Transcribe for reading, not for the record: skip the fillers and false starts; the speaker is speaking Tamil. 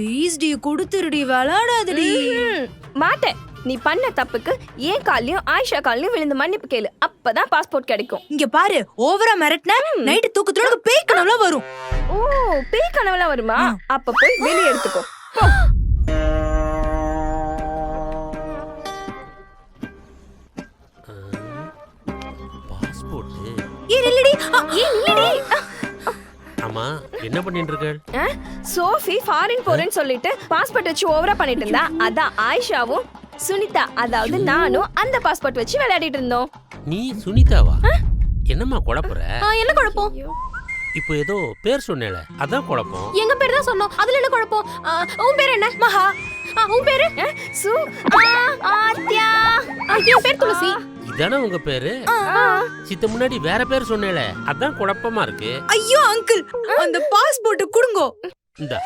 Please D குடுத்துருடி விளையாடாதடி. மாட்டேன். நீ பண்ண தப்புக்கு ஏன் காலையும் ஆயிஷா காலையும் விழுந்து மன்னிப்பு கேளு. அப்பதான் பாஸ்போர்ட் கிடைக்கும். இங்க பாரு, ஓவரா மிரட்டின நைட்டு தூக்கத்தோட பேய் கனவுல வரும். ஓ, பேய் கனவுலாம் வருமா? அப்ப போய் வெளிய எடுத்துக்கோ. பாஸ்போர்ட் ஏன் இல்லடி? ஏன் இல்லடி? ஆமா, என்ன பண்ணிட்டு இருக்க? சோஃபி ஃபாரின் போறேன்னு சொல்லிட்டு பாஸ்போர்ட் வச்சு ஓவரா பண்ணிட்டு இருந்தா. அதான் ஆயிஷாவும் சுனிதா, அதாவது நானும் அந்த பாஸ்போர்ட் வச்சு விளையாடிட்டு இருந்தோம். நீ சுனிதாவா? என்னம்மா குழப்புற? என்ன குழப்பம்? இப்போ ஏதோ பேர் சொன்னேல, அதான் குழப்பம். எங்க பேர் தான் சொன்னோம், அதுல என்ன குழப்பம்? உன் பேர் என்ன? மகா. உன் பேரு? சு ஆத்யா. என் பேர் துளசி. இதானே உங்க பேரு? சித்த முன்னாடி வேற பேர் சொன்னேல, அதான் குழப்பமா இருக்கு. ஐயோ அங்கிள், அந்த பாஸ்போர்ட் குடுங்கோ. இந்தா.